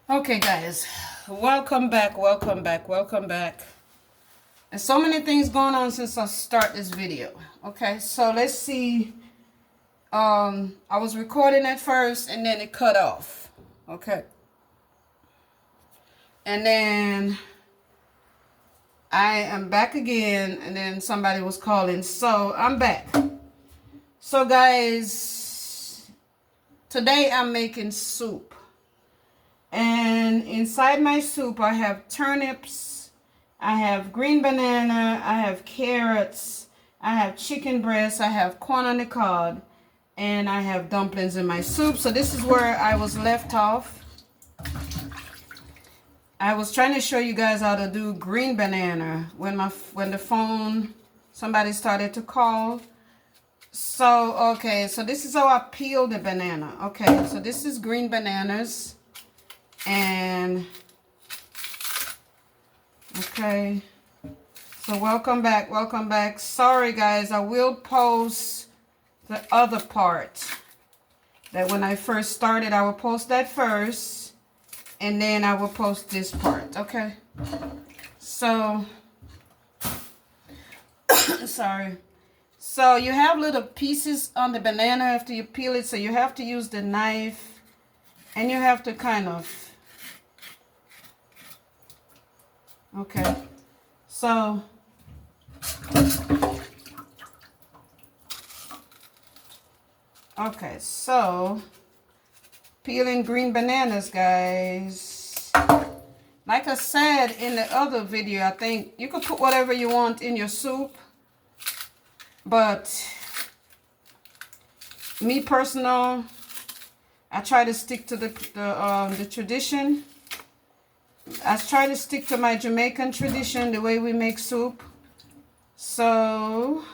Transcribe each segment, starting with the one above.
Okay, guys, welcome back, welcome back, welcome back. There's so many things going on since I start this video. Okay, so let's see. I was recording at first and then it cut off. Okay, and then I am back again, and then somebody was calling, so I'm back. So, guys, today I'm making soup. And inside my soup, I have turnips, I have green banana, I have carrots, I have chicken breast, I have corn on the cob, and I have dumplings in my soup. So this is where I was left off. I was trying to show you guys how to do green banana when the phone, somebody started to call. So, okay, so this is how I peel the banana. Okay, so this is green bananas. And okay, so welcome back, welcome back. Sorry guys, I will post the other part that when I first started, I will post that first, and then I will post this part. Okay, so sorry. So you have little pieces on the banana after you peel it, so you have to use the knife, and you have to kind of, okay, so okay, so peeling green bananas, guys. Like I said in the other video, I think you could put whatever you want in your soup, but me personal, I try to stick to the tradition. I try to stick to my Jamaican tradition, the way we make soup. So,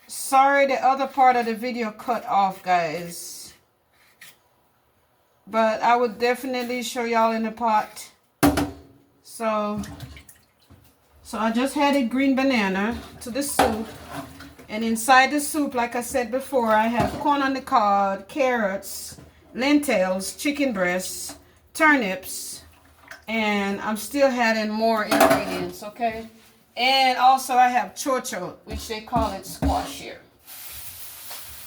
sorry the other part of the video cut off, guys. But I would definitely show y'all in the pot. So I just added green banana to the soup. And inside the soup, like I said before, I have corn on the cob, carrots, lentils, chicken breasts, turnips, and I'm still adding more ingredients, okay? And also I have chocho, which they call it squash here.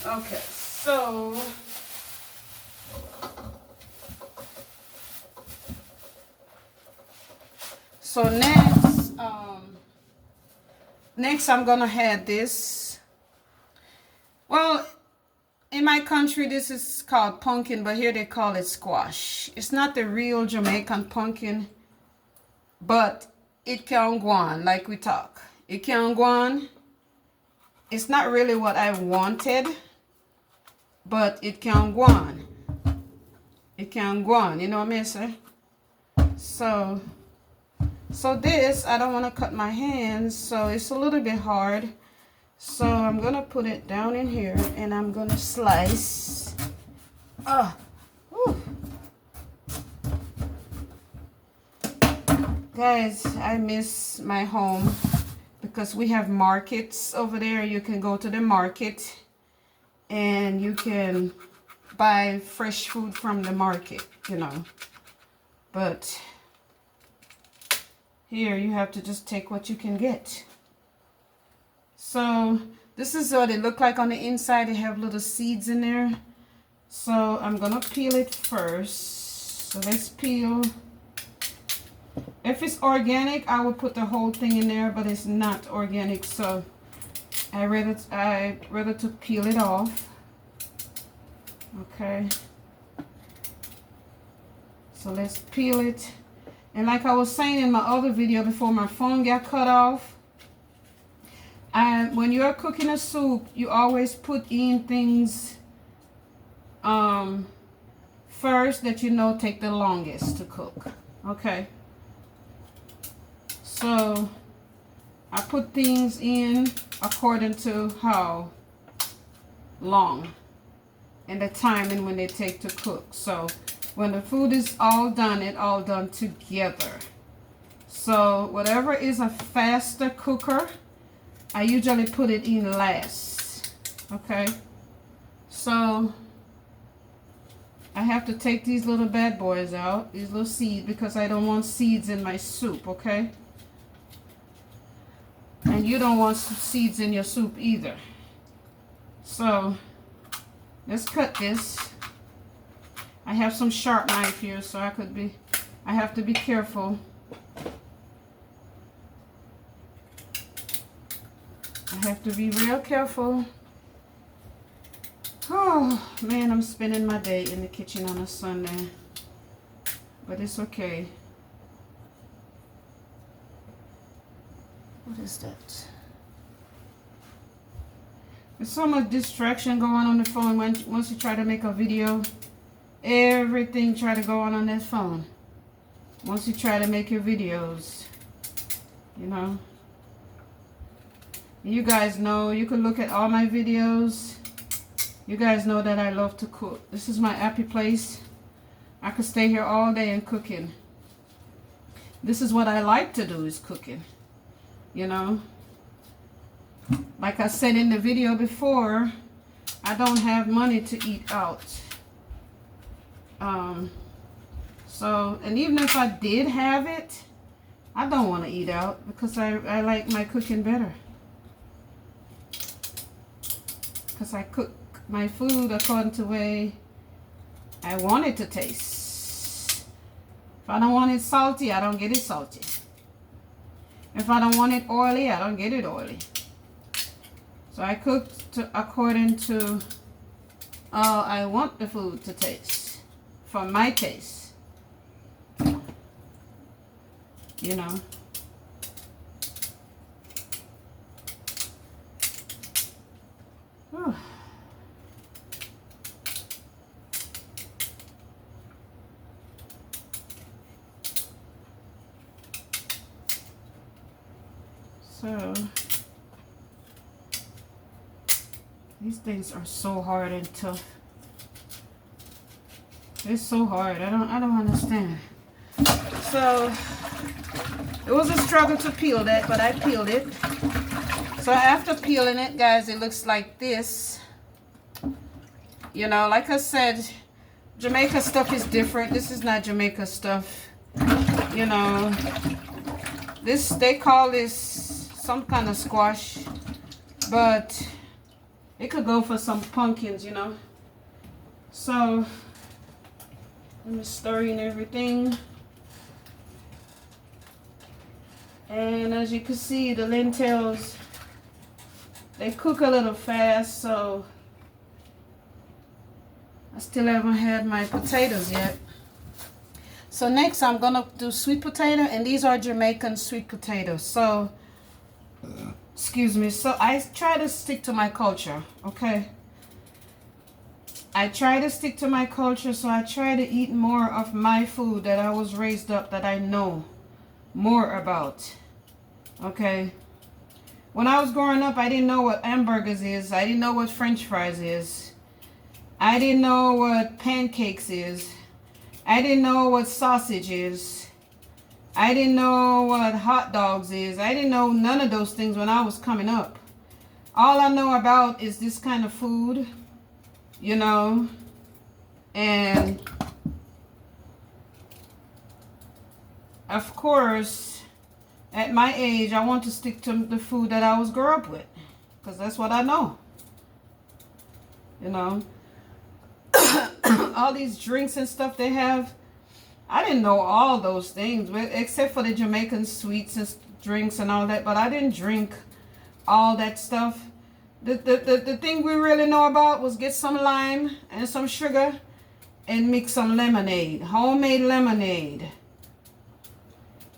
Okay, so next I'm gonna add this. Well, in my country, this is called pumpkin, but here they call it squash. It's not the real Jamaican pumpkin, but it can go on, like we talk. It can go on. It's not really what I wanted, but it can go on. It can go on, you know what I mean, sir? So this, I don't want to cut my hands, so it's a little bit hard. So I'm gonna put it down in here, and I'm gonna slice. Guys, I miss my home because we have markets over there. You can go to the market and you can buy fresh food from the market, you know. But here you have to just take what you can get. So this is what it look like on the inside. They have little seeds in there. So I'm gonna peel it first. So let's peel. If it's organic, I would put the whole thing in there, but it's not organic, so I rather to peel it off. Okay. So let's peel it. And like I was saying in my other video before my phone got cut off, when you're cooking a soup, you always put in things first that you know take the longest to cook. Okay. So I put things in according to how long and the timing when they take to cook. So when the food is all done, it all done together. So whatever is a faster cooker, I usually put it in last. Okay. So I have to take these little bad boys out, these little seeds, because I don't want seeds in my soup, okay? And you don't want seeds in your soup either. So let's cut this. I have some sharp knife here, so I have to be careful. I have to be real careful. Oh man, I'm spending my day in the kitchen on a Sunday, but it's okay. What is that? There's so much distraction going on the phone once you try to make a video. Everything try to go on that phone. Once you try to make your videos, you know. You guys know, you can look at all my videos. You guys know that I love to cook. This is my happy place. I could stay here all day and cooking. This is what I like to do, is cooking. You know, like I said in the video before, I don't have money to eat out. So, and even if I did have it, I don't want to eat out because I like my cooking better. Because I cook my food according to the way I want it to taste. If I don't want it salty, I don't get it salty. If I don't want it oily, I don't get it oily. So I cook according to how I want the food to taste, for my taste. You know. Whew. So these things are so hard and tough. It's so hard. I don't understand. So it was a struggle to peel that, but I peeled it. So after peeling it, guys, it looks like this. You know, like I said, Jamaica stuff is different. This is not Jamaica stuff. You know, this, they call this some kind of squash, but it could go for some pumpkins, you know. So let me stir in everything. And as you can see, the lentils, they cook a little fast, so I still haven't had my potatoes yet. So next I'm gonna do sweet potato, and these are Jamaican sweet potatoes. So, excuse me, so I try to stick to my culture, okay? I try to stick to my culture, so I try to eat more of my food that I was raised up, that I know more about, okay? When I was growing up, I didn't know what hamburgers is. I didn't know what French fries is. I didn't know what pancakes is. I didn't know what sausage is. I didn't know what hot dogs is. I didn't know none of those things when I was coming up. All I know about is this kind of food, you know, and of course, at my age, I want to stick to the food that I was grew up with, because that's what I know, you know. All these drinks and stuff they have, I didn't know all those things, except for the Jamaican sweets and drinks and all that, but I didn't drink all that stuff. The thing we really know about was get some lime and some sugar and mix some lemonade, homemade lemonade.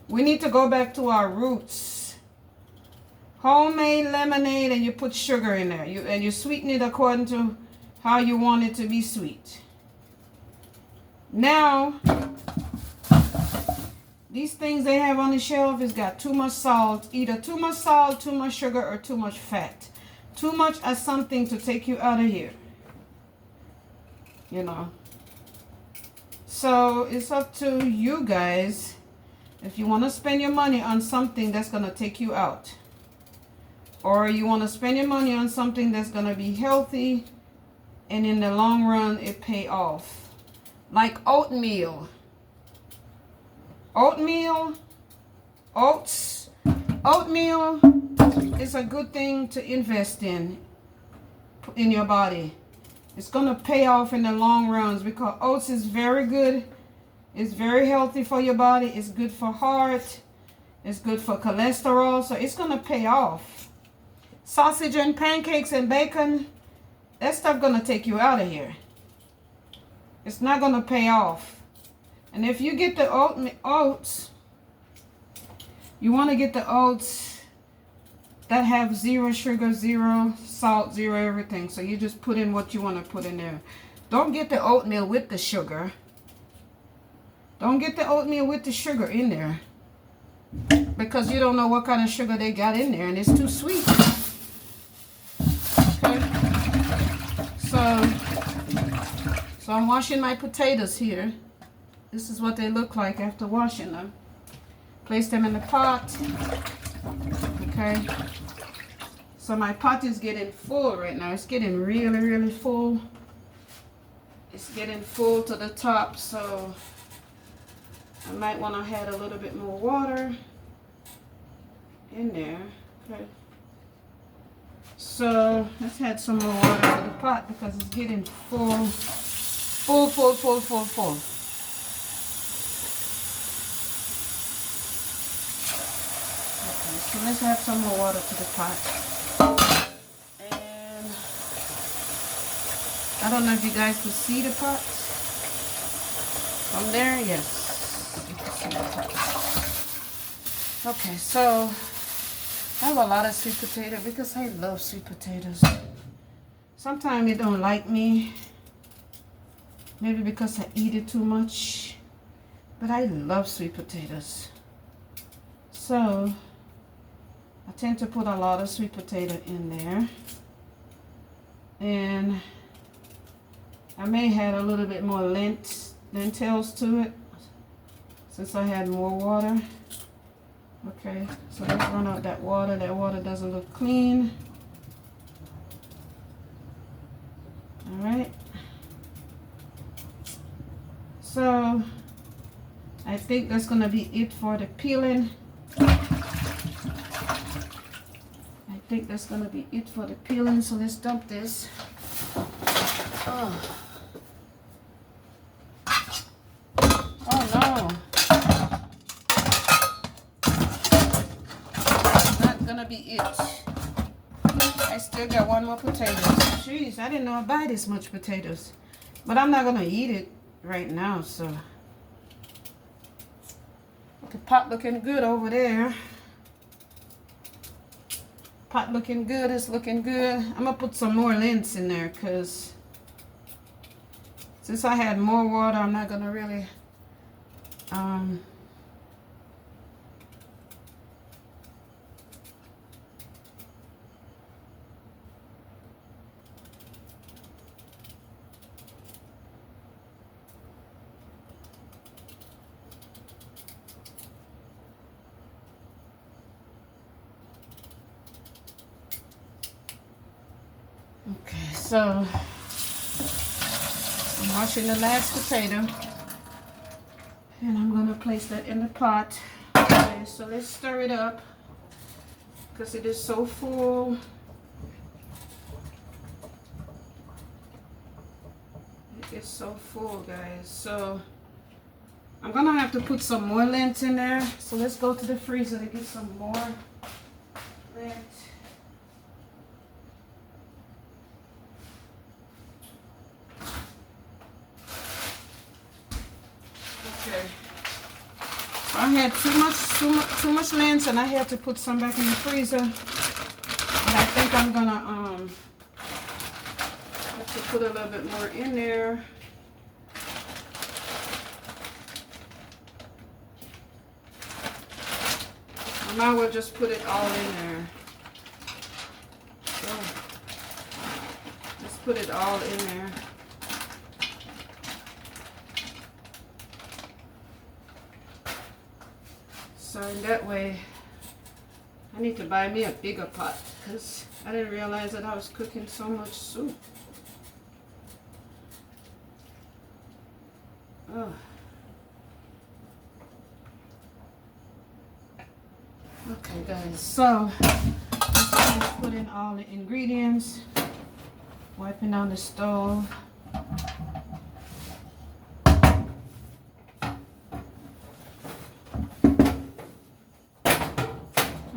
We need to go back to our roots. Homemade lemonade, and you put sugar in there. You sweeten it according to how you want it to be sweet. Now, these things they have on the shelf has got too much salt. Either too much salt, too much sugar, or too much fat. Too much as something to take you out of here. You know. So, it's up to you guys. If you want to spend your money on something that's going to take you out, or you want to spend your money on something that's going to be healthy and in the long run it pay off. like oatmeal. Oats. Oatmeal is a good thing to invest in your body. It's gonna pay off in the long runs because oats is very good. It's very healthy for your body. It's good for heart. It's good for cholesterol. So it's gonna pay off. Sausage and pancakes and bacon, that stuff gonna take you out of here. It's not gonna pay off. And if you get the oats, you want to get the oats that have 0 sugar, 0 salt, 0 everything. So you just put in what you want to put in there. Don't get the oatmeal with the sugar. Don't get the oatmeal with the sugar in there, because you don't know what kind of sugar they got in there, and it's too sweet. Okay. So I'm washing my potatoes here. This is what they look like after washing them. Place them in the pot. Okay. So my pot is getting full right now. It's getting really, really full. It's getting full to the top, so I might want to add a little bit more water in there. Okay. So let's add some more water to the pot because it's getting full. Full. So let's add some more water to the pot. And I don't know if you guys can see the pot. From there, yes. You can see the pot. Okay, so I have a lot of sweet potato because I love sweet potatoes. Sometimes it don't like me. Maybe because I eat it too much. But I love sweet potatoes. So I tend to put a lot of sweet potato in there. And I may add a little bit more lentils to it, since I had more water. Okay, so let's run out that water. That water doesn't look clean. All right. So I think that's gonna be it for the peeling. So let's dump this. Oh no. That's not gonna be it. I still got one more potato. Jeez, I didn't know I buy this much potatoes. But I'm not gonna eat it right now, so. The pot looking good over there. Pot looking good, it's looking good. I'm gonna put some more lentils in there because since I had more water, I'm not gonna really okay, so I'm washing the last potato and I'm gonna place that in the pot. Okay, so let's stir it up because it is so full. It is so full, guys. So I'm gonna have to put some more lint in there. So let's go to the freezer to get some more lint. Okay. I had too much lint, and I had to put some back in the freezer. And I think I'm gonna have to put a little bit more in there. I might as well just put it all in there. So, let's put it all in there. So in that way, I need to buy me a bigger pot because I didn't realize that I was cooking so much soup. Ugh. Okay, guys, so let's put in all the ingredients. Wiping down the stove.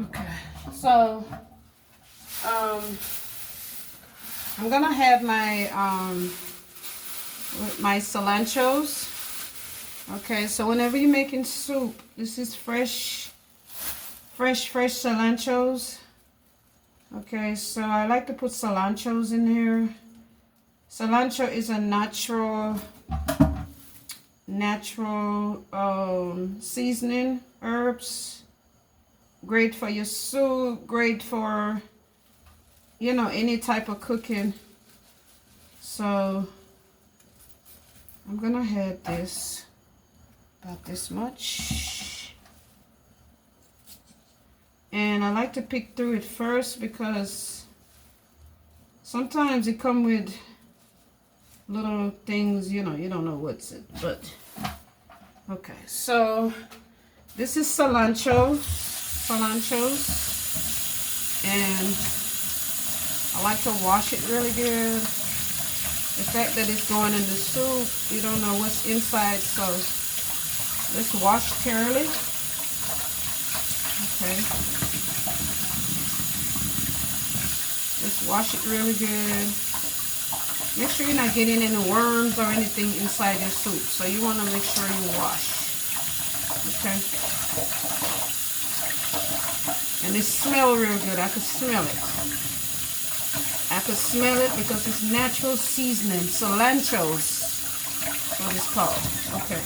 Okay, so I'm gonna have my cilantros. Okay, so whenever you're making soup, this is fresh cilantros. Okay, so I like to put cilantros in here. Cilantro is a natural seasoning herbs. Great for your soup, great for, you know, any type of cooking. So I'm gonna add this, about this much. And I like to pick through it first because sometimes it come with little things, you know, you don't know what's it, but okay. So this is cilantros, and I like to wash it really good. The fact that it's going in the soup, you don't know what's inside, so let's wash thoroughly. Okay. Just wash it really good. Make sure you're not getting any worms or anything inside your soup. So you want to make sure you wash. Okay. And it smells real good. I could smell it. I could smell it because it's natural seasoning. Cilantros. That's what it's called. Okay.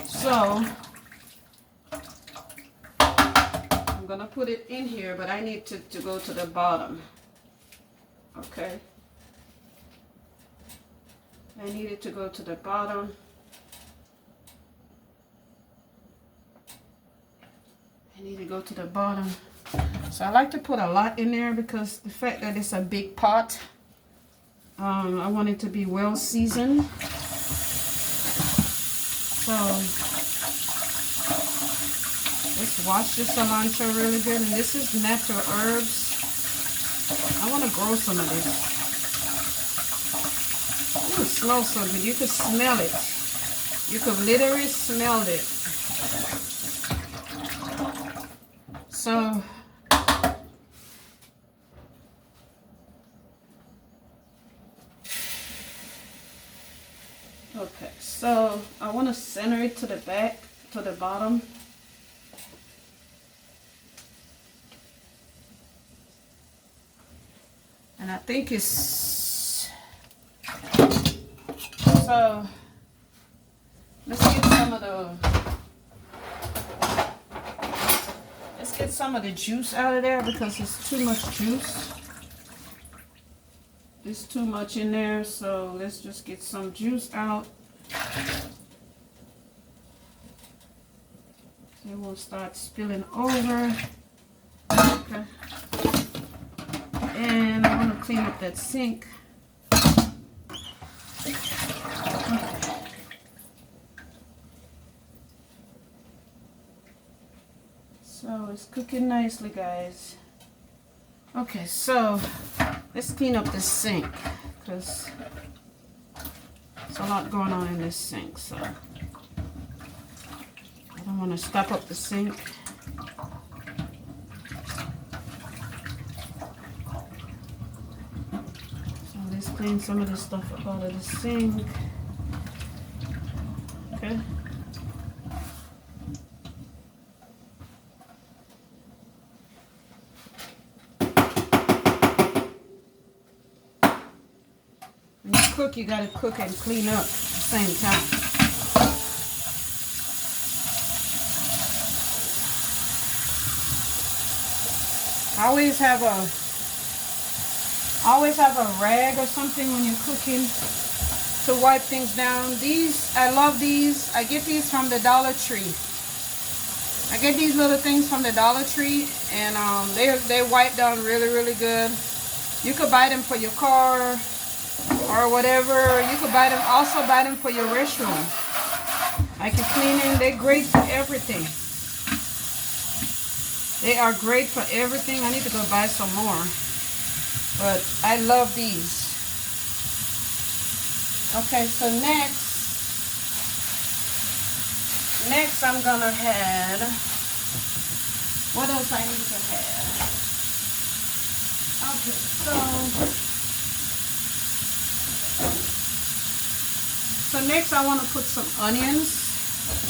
So I'm gonna put it in here, but I need to go to the bottom. Okay. I need it to go to the bottom. I need to go to the bottom. So I like to put a lot in there because the fact that it's a big pot, I want it to be well seasoned. So let's wash the cilantro really good. And this is natural herbs. I want to grow some of this. Ooh, it smells so good. You could smell it. You could literally smell it. So okay, so I want to center it to the back, to the bottom. And I think it's, so let's get some of the juice out of there because it's too much juice. There's too much in there, so let's just get some juice out. So it won't start spilling over. Okay. And I want to clean up that sink. Okay. So it's cooking nicely, guys. Okay, so let's clean up this sink because there's a lot going on in this sink, so I don't want to stop up the sink. So let's clean some of this stuff up out of the sink. Okay. Cook, you gotta cook and clean up at the same time. Always have a rag or something when you're cooking to wipe things down. These, I love these. I get these from the Dollar Tree. I get these little things from the Dollar Tree, and they wipe down really, really good. You could buy them for your car or whatever. You could also buy them for your restroom. I can clean them. They're great for everything. They are great for everything. I need to go buy some more. But I love these. Okay, so next I'm gonna add, what else I need to add? Okay, so next I want to put some onions.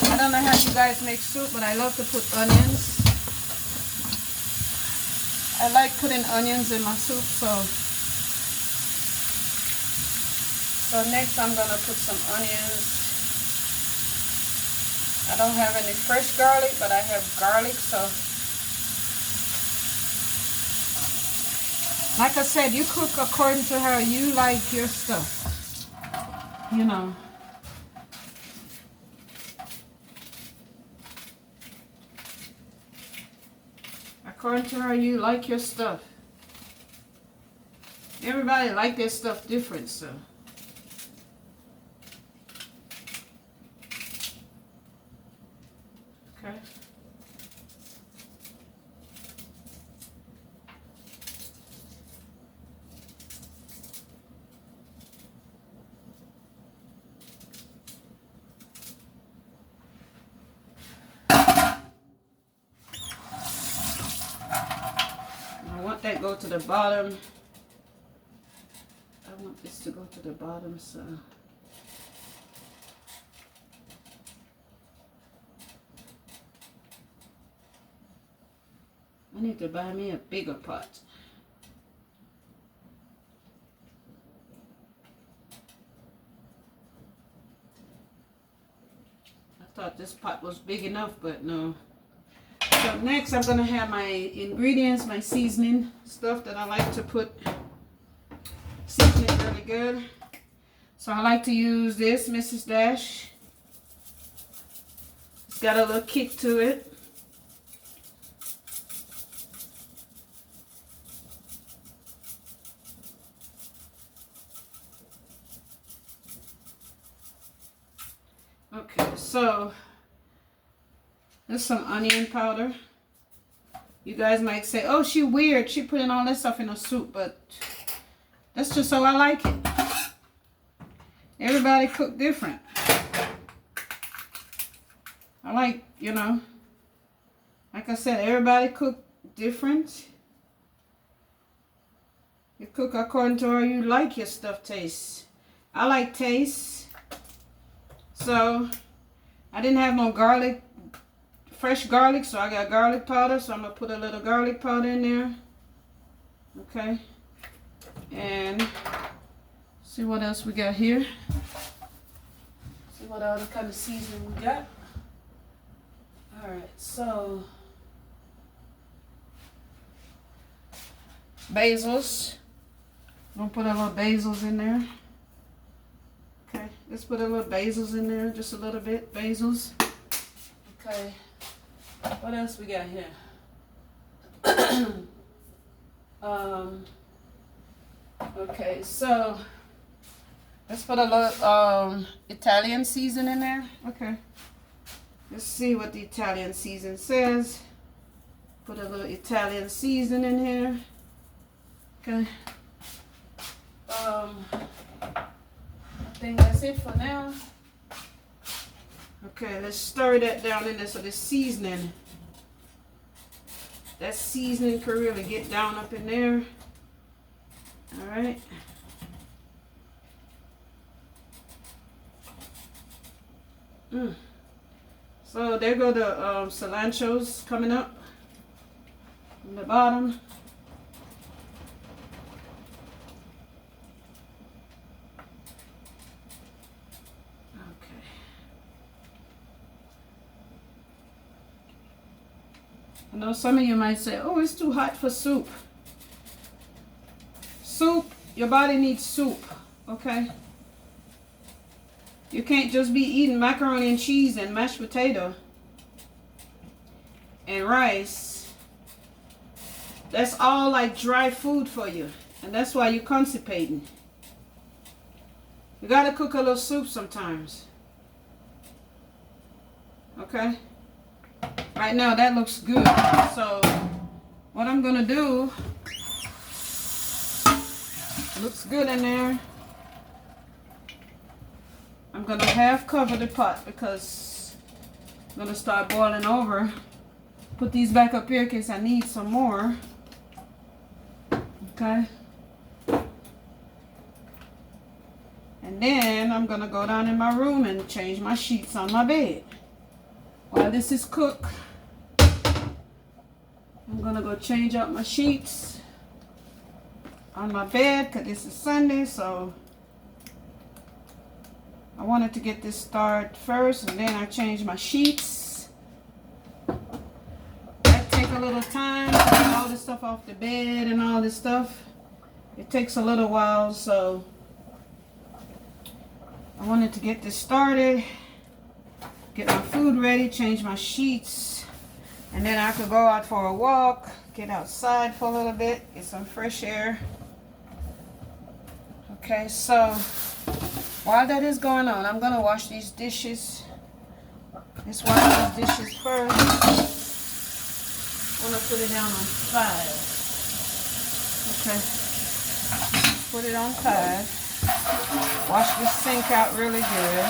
I don't know how you guys make soup, but I love to put onions. I like putting onions in my soup, so next I'm gonna put some onions. I don't have any fresh garlic, but I have garlic, so like I said, you cook according to how you like your stuff, you know. According to how you like your stuff. Everybody like their stuff different, so. Okay. I want that to go to the bottom. I want this to go to the bottom, so. I need to buy me a bigger pot. I thought this pot was big enough, but no. So next I'm gonna have my ingredients, my seasoning stuff that I like to put. Season it really good. So I like to use this Mrs. Dash. It's got a little kick to it. Okay, so there's some onion powder. You guys might say, oh, she weird. She putting all this stuff in a soup, but that's just how I like it. Everybody cook different. I like, you know, like I said, everybody cook different. You cook according to how you like your stuff tastes. I like taste. So I didn't have no garlic, fresh garlic, so I got garlic powder. So I'm gonna put a little garlic powder in there. Okay. And see what else we got here. See what other kind of seasoning we got. Alright, so basils. I'm gonna put a little basils in there. Okay, let's put a little basils in there, just a little bit, basils. Okay, what else we got here? Okay, so let's put a little Italian season in there. Okay, let's see what the Italian season says. Put a little Italian season in here. Okay. I think that's it for now. Okay, let's stir that down in there so the seasoning, that seasoning can really get down up in there. All right. So there go the cilantros coming up from the bottom. I know some of you might say, oh, it's too hot for soup. Soup, your body needs soup, okay? You can't just be eating macaroni and cheese and mashed potato and rice. That's all like dry food for you. And that's why you're constipating. You gotta cook a little soup sometimes. Okay. Right now that looks good. So what I'm gonna do, looks good in there. I'm gonna half cover the pot because I'm gonna start boiling over. Put these back up here in case I need some more. Okay. And then I'm gonna go down in my room and change my sheets on my bed. While this is cooked, I'm gonna go change out my sheets on my bed because this is Sunday, so I wanted to get this started first and then I change my sheets. That take a little time to get all this stuff off the bed and all this stuff. It takes a little while, so I wanted to get this started, get my food ready, change my sheets, and then I could go out for a walk, get outside for a little bit, get some fresh air. Okay, so while that is going on, I'm gonna wash these dishes. Let's wash these dishes first. I'm gonna put it down on 5. Okay, put it on 5. Wash the sink out really good.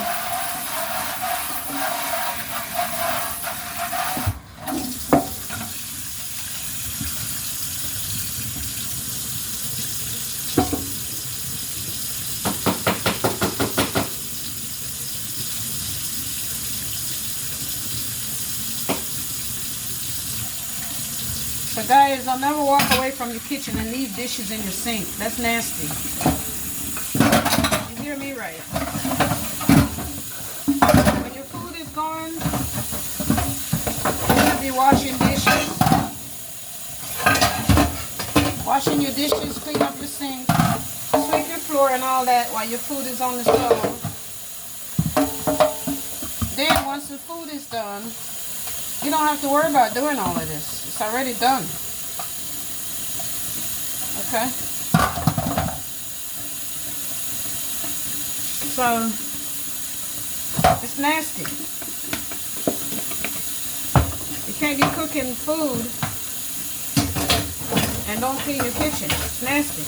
So guys, don't never walk away from your kitchen and leave dishes in your sink. That's nasty. You hear me right? When your food is gone, you should be washing dishes. Washing your dishes, clean up your sink, sweep your floor and all that while your food is on the stove. Then once the food is done, you don't have to worry about doing all of this. It's already done. Okay? So, it's nasty. You can't be cooking food and don't clean your kitchen. It's nasty.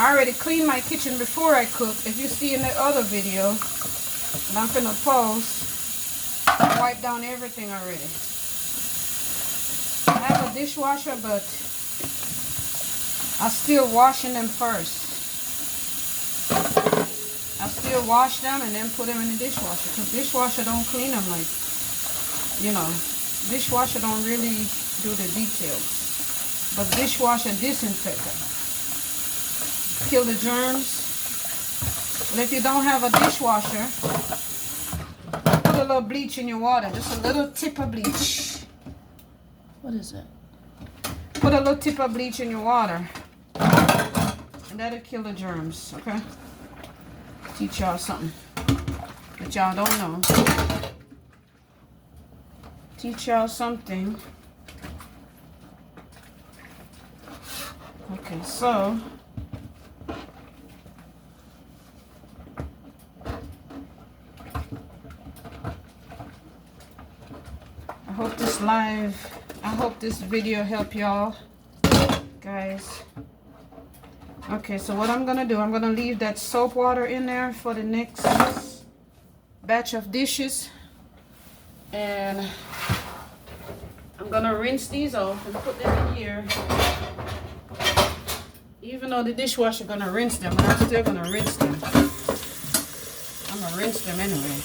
I already cleaned my kitchen before I cook. If you see in the other video that I'm finna post, I wiped down everything already. I have a dishwasher, but I'm still washing them first. I still wash them and then put them in the dishwasher because dishwasher don't clean them like, you know, dishwasher don't really do the details. But dishwasher disinfect them. Kill the germs. But if you don't have a dishwasher, put a little bleach in your water, just a little tip of bleach. What is it? Put a little tip of bleach in your water, and that'll kill the germs, okay? Teach y'all something that y'all don't know. Teach y'all something. Okay, so I hope this video help y'all guys. Okay, so what I'm gonna do, I'm gonna leave that soap water in there for the next batch of dishes, and I'm gonna rinse these off and put them in here. Even though the dishwasher gonna rinse them, I'm still gonna rinse them. I'm gonna rinse them anyway.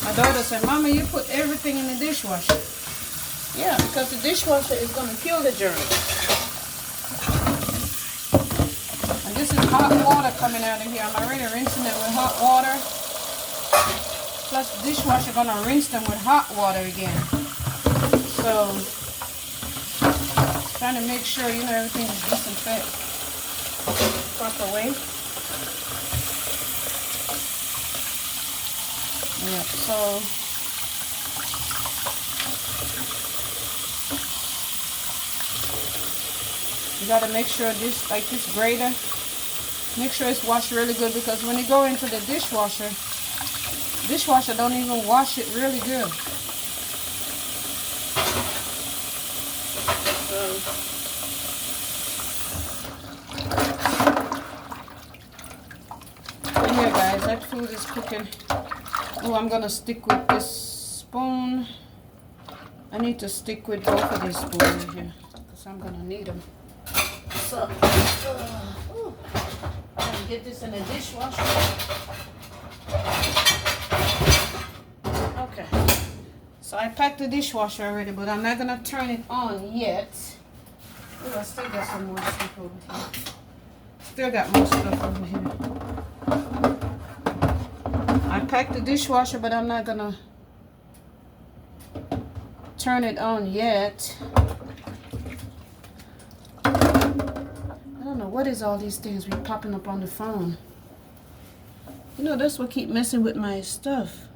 My daughter said, Mama, you put everything in the dishwasher. Yeah, because the dishwasher is going to kill the germs. And this is hot water coming out of here. I'm already rinsing it with hot water. Plus the dishwasher going to rinse them with hot water again. So, trying to make sure, you know, everything is disinfected proper way. Yeah, so you gotta make sure this, like this grater, Make sure it's washed really good, because when you go into the dishwasher don't even wash it really good. And here guys, that food is cooking. Oh, I'm gonna stick with this spoon. I need to stick with both of these spoons here, because I'm gonna need them. So, get this in the dishwasher. Okay. So I packed the dishwasher already, but I'm not gonna turn it on yet. Oh, I still got some more stuff over here. Still got more stuff over here. I packed the dishwasher, but I'm not gonna turn it on yet. I don't know what is all these things be popping up on the phone. You know, that's what keep messing with my stuff.